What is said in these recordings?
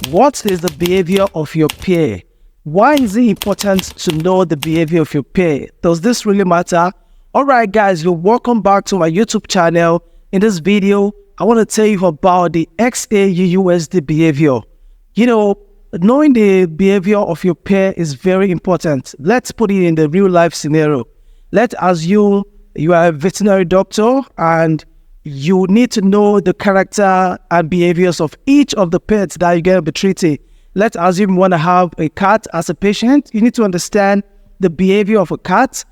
What is the behavior of your peer? Why is it important to know the behavior of your peer? Does this really matter? Alright guys, you're welcome back to my YouTube channel. In this video, I want to tell you about the XAUUSD behavior. Knowing the behavior of your peer is very important. Let's put it in the real life scenario. Let's assume you are a veterinary doctor and you need to know the character and behaviors of each of the pets that you're going to be treating. Let's assume you want to have a cat as a patient. You need to understand the behavior of a cat,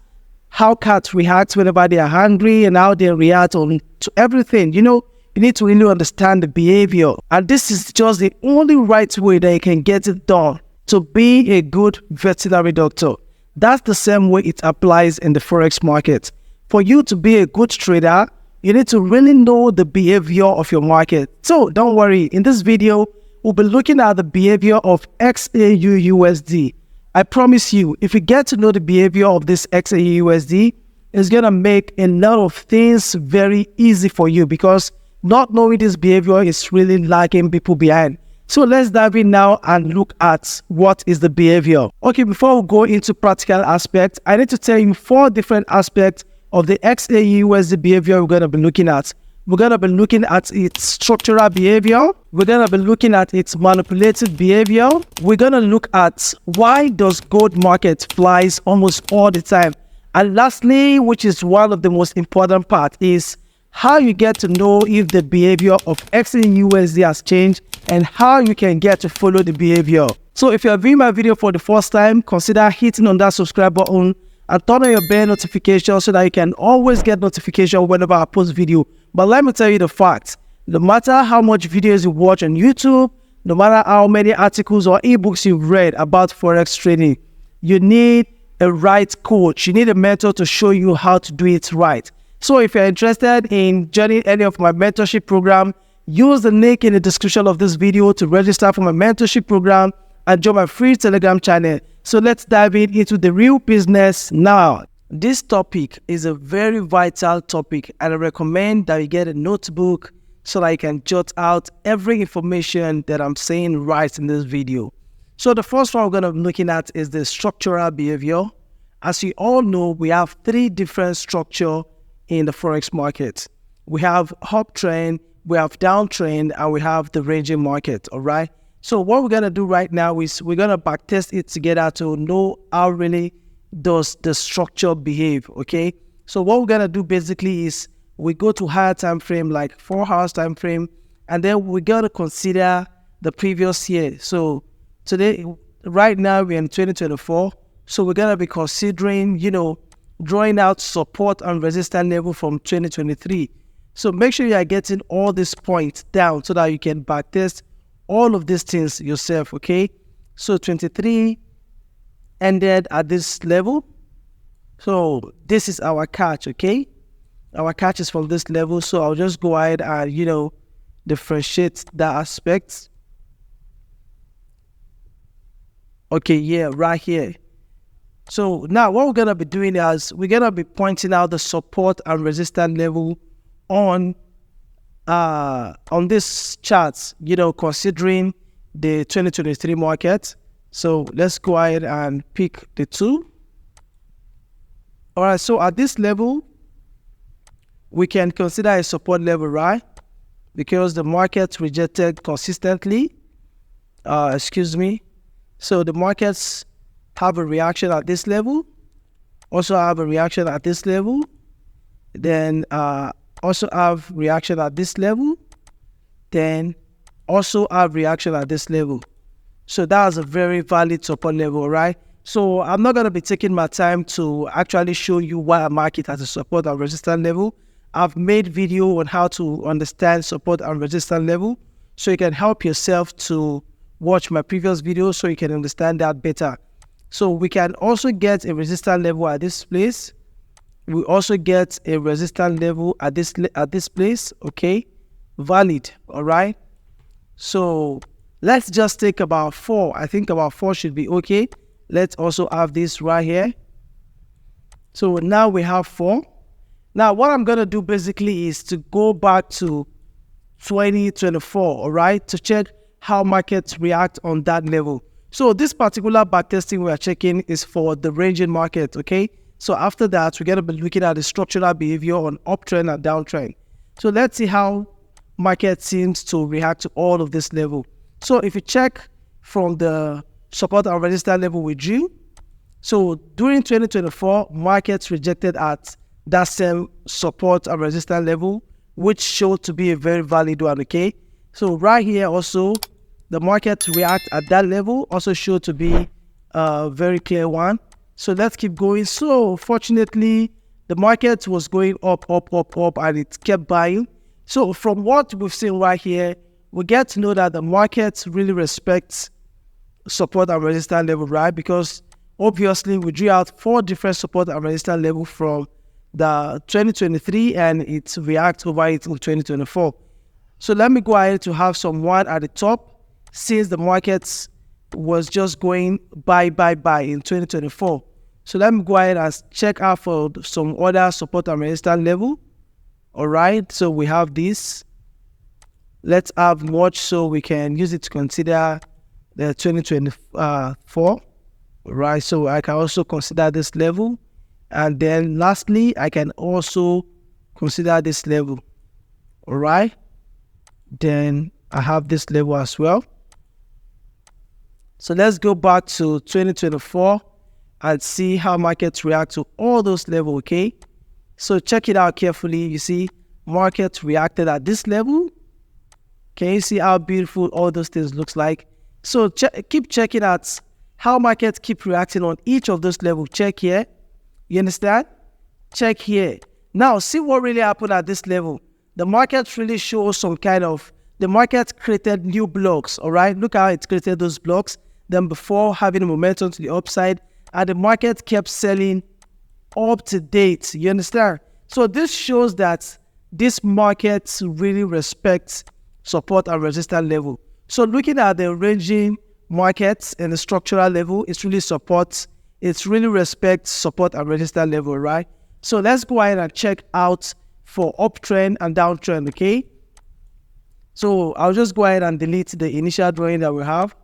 how cats react whenever they are hungry, and how they react to everything. You need to really understand the behavior. And this is just the only right way that you can get it done to be a good veterinary doctor. That's the same way it applies in the forex market. For you to be a good trader, you need to really know the behavior of your market. So don't worry, in this video, we'll be looking at the behavior of XAUUSD. I promise you, if you get to know the behavior of this XAUUSD, it's going to make a lot of things very easy for you, because not knowing this behavior is really lagging people behind. So let's dive in now and look at what is the behavior. Okay, before we go into practical aspects, I need to tell you 4 different aspects of the XAUUSD behavior we're going to be looking at. We're going to be looking at its structural behavior. We're going to be looking at its manipulative behavior. We're going to look at why does gold market flies almost all the time. And lastly, which is one of the most important part, is how you get to know if the behavior of XAUUSD has changed and how you can get to follow the behavior. So if you're viewing my video for the first time, consider hitting on that subscribe button and turn on your bell notification so that you can always get notification whenever I post video. But let me tell you the fact, no matter how much videos you watch on YouTube, no matter how many articles or ebooks you've read about forex trading, you need a right coach. You need a mentor to show you how to do it right. So if you're interested in joining any of my mentorship program, use the link in the description of this video to register for my mentorship program and join my free Telegram channel. So let's dive into the real business now. This topic is a very vital topic, and I recommend that you get a notebook so that you can jot out every information that I'm saying right in this video. So the first one we're going to be looking at is the structural behavior. As you all know, we have 3 different structures in the forex market. We have uptrend, we have downtrend, and we have the ranging market. All right. So what we're going to do right now is we're going to backtest it together to know how really does the structure behave. Okay. So what we're going to do basically is we go to higher time frame, like 4 hours time frame, and then we're going to consider the previous year. So today, right now we're in 2024. So we're going to be considering, drawing out support and resistance level from 2023. So make sure you are getting all these points down so that you can backtest all of these things yourself. Okay. So 23 ended at this level. So this is our catch. Okay. Our catch is from this level. So I'll just go ahead and, differentiate the aspects. Okay. Yeah. Right here. So now what we're going to be doing is we're going to be pointing out the support and resistance level on this charts, considering the 2023 market. So let's go ahead and pick the 2. All right. So at this level, we can consider a support level, right? Because the market rejected consistently. So the markets have a reaction at this level, also have a reaction at this level, then also have reaction at this level, then also have reaction at this level. So that's a very valid support level, right? So I'm not going to be taking my time to actually show you why a market has a support and resistance level. I've made video on how to understand support and resistance level, so you can help yourself to watch my previous videos so you can understand that better. So we can also get a resistance level at this place. We also get a resistance level at this place. Okay, valid. All right. So let's just take about 4. I think about 4 should be okay. Let's also have this right here. So now we have 4. Now what I'm gonna do basically is to go back to 2024. All right, to check how markets react on that level. So this particular backtesting we are checking is for the ranging market, okay? So after that, we're going to be looking at the structural behavior on uptrend and downtrend. So let's see how market seems to react to all of this level. So if you check from the support and resistance level we drew, so during 2024, markets rejected at that same support and resistance level, which showed to be a very valid one, okay? So right here also, the market react at that level also showed to be a very clear one. So let's keep going. So fortunately, the market was going up, and it kept buying. So from what we've seen right here, we get to know that the market really respects support and resistance level, right? Because obviously we drew out 4 different support and resistance level from the 2023 and it reacts over it in 2024. So let me go ahead to have some one at the top, since the market was just going buy in 2024. So let me go ahead and check out for some other support and resistance level. All right, so we have this. Let's have watch so we can use it to consider the 2024. Right, so I can also consider this level, and then lastly I can also consider this level. All right, then I have this level as well. So let's go back to 2024 and see how markets react to all those levels, okay? So check it out carefully. You see market reacted at this level. Can you see how beautiful all those things looks like? So keep checking out how markets keep reacting on each of those levels. Check here. You understand? Check here. Now see what really happened at this level. The market really shows some kind of, the market created new blocks, all right? Look how it created those blocks. Then before having momentum to the upside, and the market kept selling up to date. You understand? So this shows that this market really respects support and resistance level. So looking at the ranging markets and the structural level, it really supports, it really respects support and resistance level, right? So let's go ahead and check out for uptrend and downtrend, okay? So I'll just go ahead and delete the initial drawing that we have.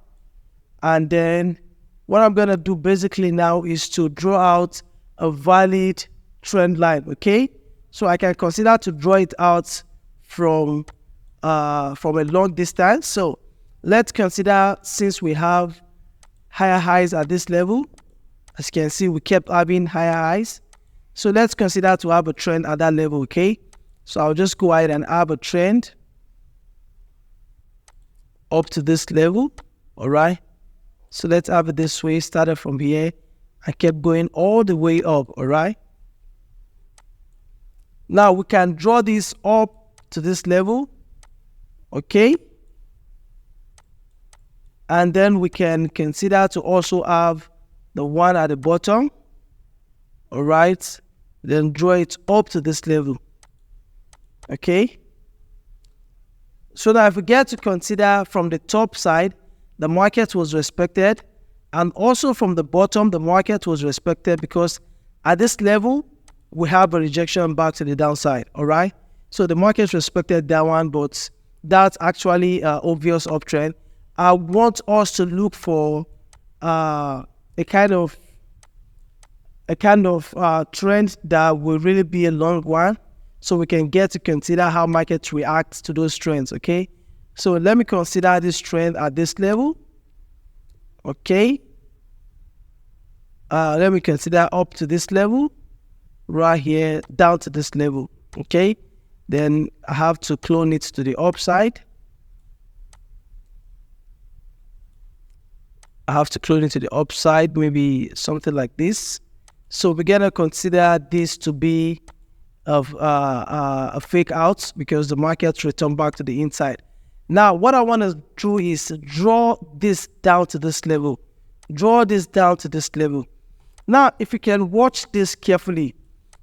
And then what I'm going to do basically now is to draw out a valid trend line, okay? So I can consider to draw it out from a long distance. So let's consider, since we have higher highs at this level, as you can see, we kept having higher highs. So let's consider to have a trend at that level, okay? So I'll just go ahead and have a trend up to this level, all right? So let's have it this way, started from here. I kept going all the way up, all right? Now we can draw this up to this level, okay? And then we can consider to also have the one at the bottom, all right? Then draw it up to this level, okay? So now if we get to consider from the top side, the market was respected, and also from the bottom, the market was respected, because at this level, we have a rejection back to the downside, all right? So the market respected that one, but that's actually an obvious uptrend. I want us to look for a kind of trend that will really be a long one, so we can get to consider how markets react to those trends, okay? So let me consider this trend at this level, okay? Let me consider up to this level, right here, down to this level, okay? Then I have to clone it to the upside. I have to clone it to the upside, maybe something like this. So we're gonna consider this to be a fake out, because the market returned back to the inside. Now, what I want to do is draw this down to this level. Draw this down to this level. Now, if you can watch this carefully,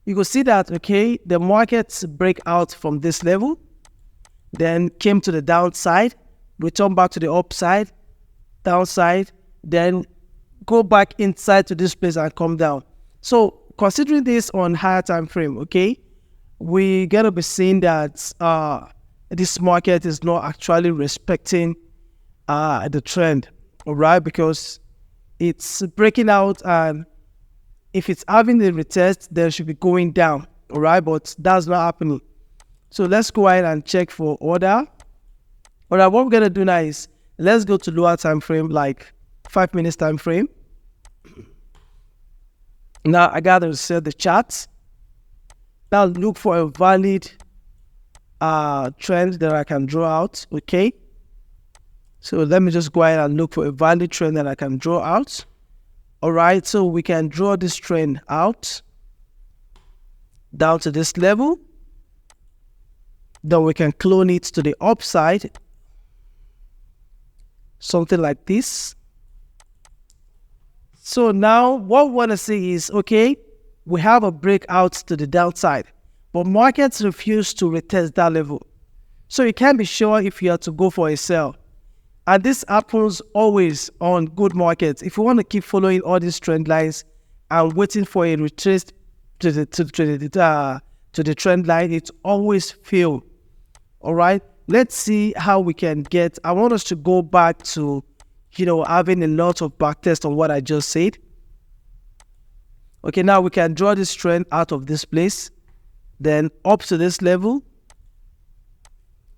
you will see that, okay, the markets break out from this level, then came to the downside, return back to the upside, downside, then go back inside to this place and come down. So considering this on higher time frame, okay, we're gonna be seeing that this market is not actually respecting the trend, all right, because it's breaking out, and if it's having the retest, then it should be going down, all right, but that's not happening. So let's go ahead and check for order. All right, what we're gonna do now is let's go to lower time frame, like 5 minutes time frame. Now I gotta set the chart. Now look for a valid trend that I can draw out. Okay, so let me just go ahead and look for a valid trend that I can draw out. All right, so we can draw this trend out down to this level. Then we can clone it to the upside, something like this. So now what we want to see is, okay, we have a breakout to the downside, but markets refuse to retest that level. So you can't be sure if you have to go for a sell. And this happens always on good markets. If you want to keep following all these trend lines and waiting for a retrace to the trend line, it's always fail. All right, let's see how we can get. I want us to go back to, having a lot of backtest on what I just said. Okay, now we can draw this trend out of this place, then up to this level.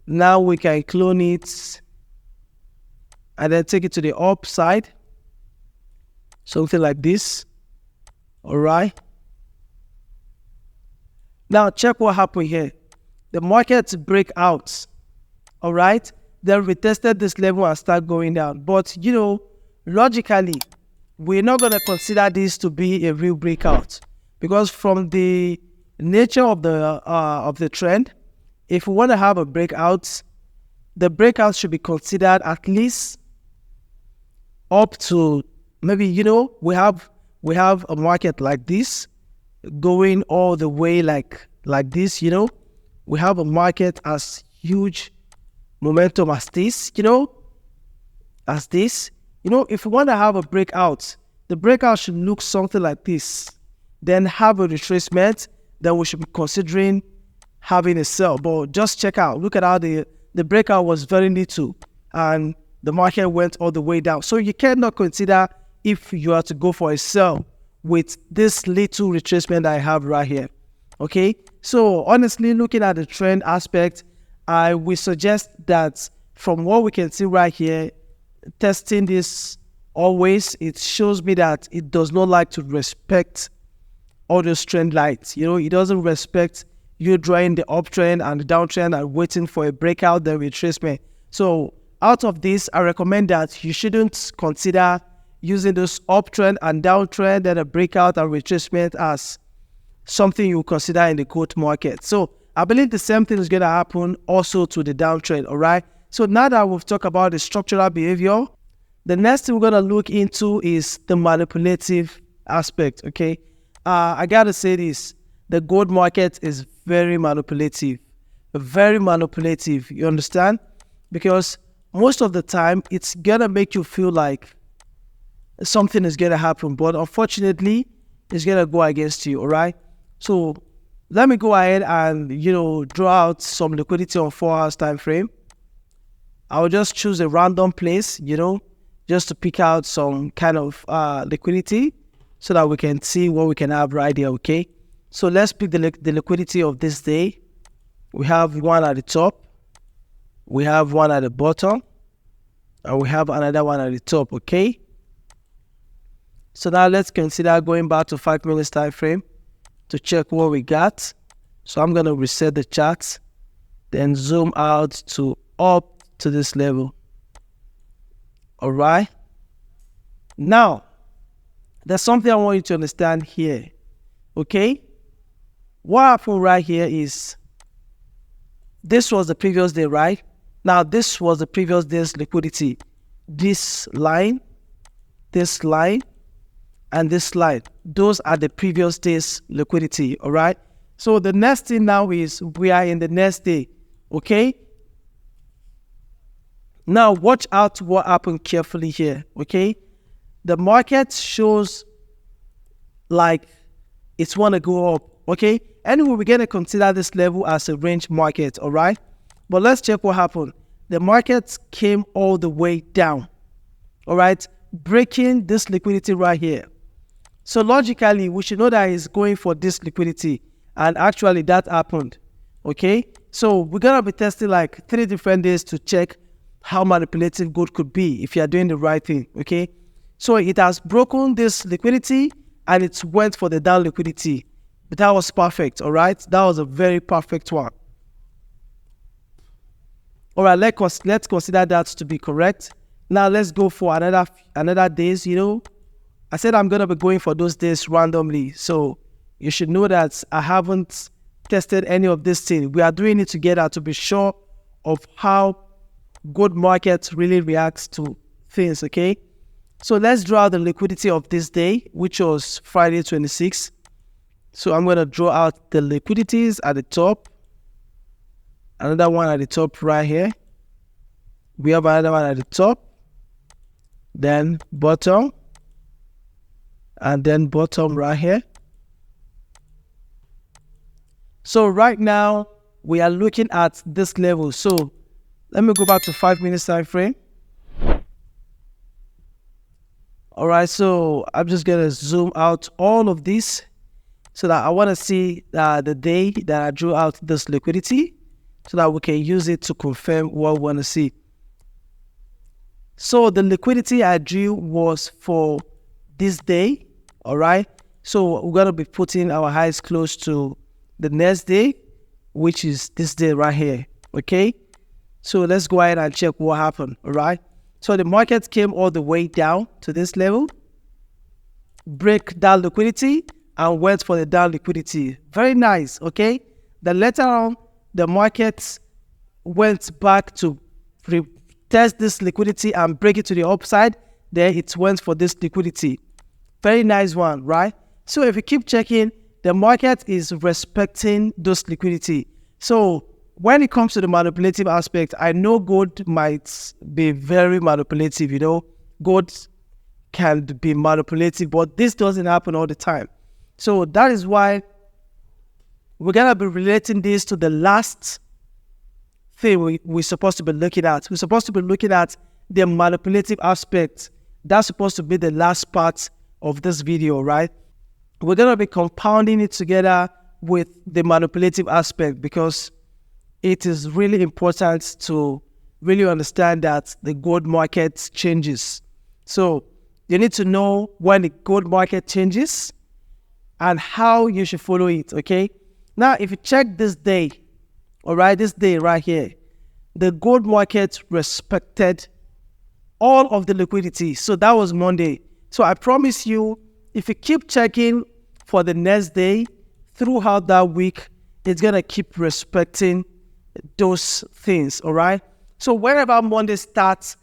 Now we can clone it and then take it to the upside, something like this. All right, now check what happened here. The markets break out, all right, then retested this level and start going down. But logically, we're not going to consider this to be a real breakout, because from the nature of the trend, if we want to have a breakout, the breakout should be considered at least up to maybe, we have a market like this going all the way like this. We have a market as huge momentum as this, as this. If we want to have a breakout, the breakout should look something like this, then have a retracement, then we should be considering having a sell. But just check out, look at how the breakout was very little and the market went all the way down. So you cannot consider if you are to go for a sell with this little retracement I have right here. Okay, so honestly, looking at the trend aspect, I will suggest that from what we can see right here, testing this always, it shows me that it does not like to respect all those trend lines. It doesn't respect you drawing the uptrend and the downtrend and waiting for a breakout, then retracement. So out of this, I recommend that you shouldn't consider using this uptrend and downtrend and a breakout and retracement as something you consider in the gold market. So I believe the same thing is going to happen also to the downtrend. All right, so now that we've talked about the structural behavior, the next thing we're going to look into is the manipulative aspect. Okay, I gotta say this, the gold market is very manipulative, you understand, because most of the time it's gonna make you feel like something is gonna happen, but unfortunately it's gonna go against you. All right, so let me go ahead and draw out some liquidity on 4 hours time frame. I'll just choose a random place, just to pick out some kind of liquidity so that we can see what we can have right here. Okay, so let's pick the liquidity of this day. We have one at the top, we have one at the bottom, and we have another one at the top. Okay, so now let's consider going back to 5 minutes time frame to check what we got. So I'm going to reset the chart, then zoom out to up to this level. All right, now there's something I want you to understand here. Okay, what happened right here is this was the previous day, right? Now this was the previous day's liquidity. This line, and this line, those are the previous day's liquidity. All right, so the next thing now is we are in the next day. Okay, now watch out what happened carefully here. Okay, the market shows like it's want to go up. Okay, anyway, we're going to consider this level as a range market. All right, but let's check what happened. the market came all the way down, all right, breaking this liquidity right here. So logically, we should know that it's going for this liquidity, and actually that happened, okay? So we're gonna be testing like 3 different days to check how manipulative gold could be if you're doing the right thing, okay? So it has broken this liquidity and it went for the down liquidity. But that was perfect, all right? That was a very perfect one. All right, let's consider that to be correct. Now let's go for another days, you know. I said I'm going to be going for those days randomly. So you should know that I haven't tested any of this thing. We are doing it together to be sure of how gold market really reacts to things, okay? So let's draw the liquidity of this day, which was Friday 26th. So I'm going to draw out the liquidities at the top. Another one at the top right here. We have another one at the top. Then bottom. And then bottom right here. So right now, we are looking at this level. So let me go back to 5 minutes time frame. All right, so I'm just going to zoom out all of this so that I want to see the day that I drew out this liquidity so that we can use it to confirm what we want to see. So the liquidity I drew was for this day, all right? So we're going to be putting our eyes close to the next day, which is this day right here, okay? So let's go ahead and check what happened, all right? So the market came all the way down to this level, break down liquidity, and went for the down liquidity. Very nice, okay? Then later on, the market went back to test this liquidity and break it to the upside. Then it went for this liquidity. Very nice one, right? So if you keep checking, the market is respecting those liquidity. So when it comes to the manipulative aspect, I know gold might be very manipulative, you know. Gold can be manipulative, but this doesn't happen all the time. So that is why we're going to be relating this to the last thing we're supposed to be looking at. We're supposed to be looking at the manipulative aspect. That's supposed to be the last part of this video, right? We're going to be compounding it together with the manipulative aspect because it is really important to really understand that the gold market changes. So you need to know when the gold market changes and how you should follow it, okay? Now, if you check this day, all right, this day right here, the gold market respected all of the liquidity. So that was Monday. So I promise you, if you keep checking for the next day throughout that week, it's going to keep respecting those things, all right? So whenever Monday starts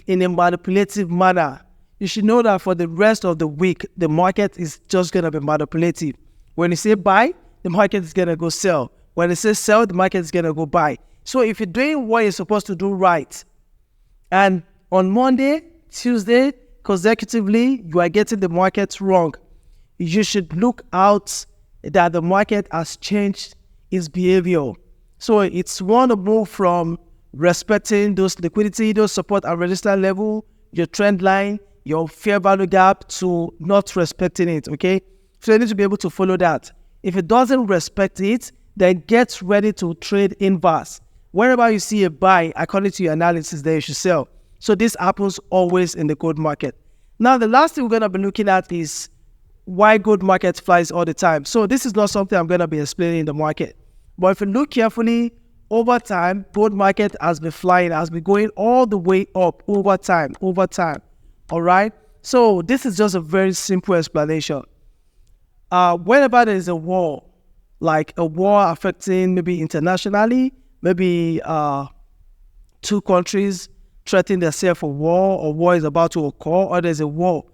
in a manipulative manner, you should know that for the rest of the week, the market is just going to be manipulative. When you say buy, the market is going to go sell. When it says sell, the market is going to go buy. So if you're doing what you're supposed to do right, and on Monday, Tuesday, consecutively, you are getting the market wrong, you should look out that the market has changed its behavior. So it's one to move from respecting those liquidity, those support and resistance level, your trend line, your fair value gap, to not respecting it, okay? So you need to be able to follow that. If it doesn't respect it, then get ready to trade inverse. Wherever you see a buy, according to your analysis, then you should sell. So this happens always in the gold market. Now, the last thing we're going to be looking at is why gold market flies all the time. So this is not something I'm going to be explaining in the market. But if you look carefully, over time, gold market has been flying, has been going all the way up over time. All right? So this is just a very simple explanation. Whenever there is a war, like a war affecting maybe internationally, maybe 2 countries threatening themselves for war, or war is about to occur, or there's a war,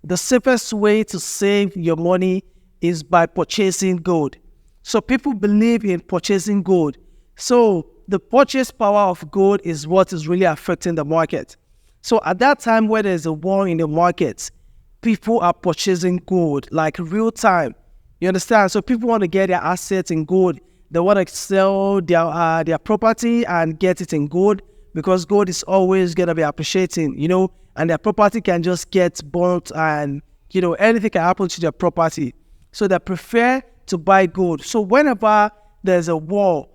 the safest way to save your money is by purchasing gold. So people believe in purchasing gold. So the purchase power of gold is what is really affecting the market. So at that time where there's a war in the market, people are purchasing gold like real time. You understand? So people want to get their assets in gold. They want to sell their property and get it in gold because gold is always going to be appreciating, you know, and their property can just get burnt and, you know, anything can happen to their property. So they prefer to buy gold. So whenever there's a war,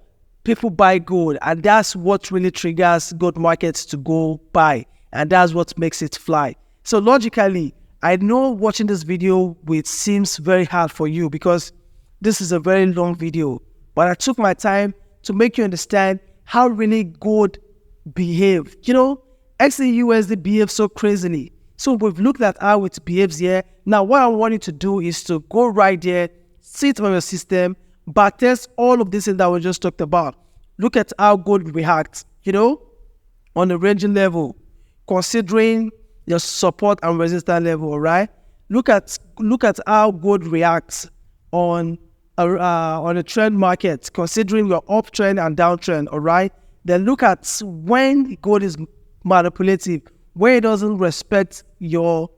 people buy gold, and that's what really triggers gold markets to go buy, and that's what makes it fly. So logically, I know watching this video it seems very hard for you because this is a very long video, but I took my time to make you understand how really gold behave. You know, XAUUSD behaves so crazily. So we've looked at how it behaves here. Now what I want you to do is to go right there, sit on your system, backtest all of this things that we just talked about. Look at how gold reacts, you know, on the ranging level, considering your support and resistance level, all right? Look at how gold reacts on a trend market, considering your uptrend and downtrend, all right? Then look at when gold is manipulative, where it doesn't respect your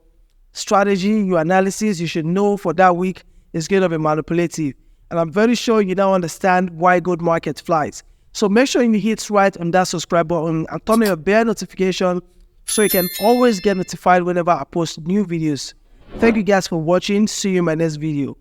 strategy, your analysis. You should know for that week it's going to be manipulative. And I'm very sure you now understand why gold market flies. So make sure you hit right on that subscribe button and turn on your bell notification so you can always get notified whenever I post new videos. Thank you guys for watching. See you in my next video.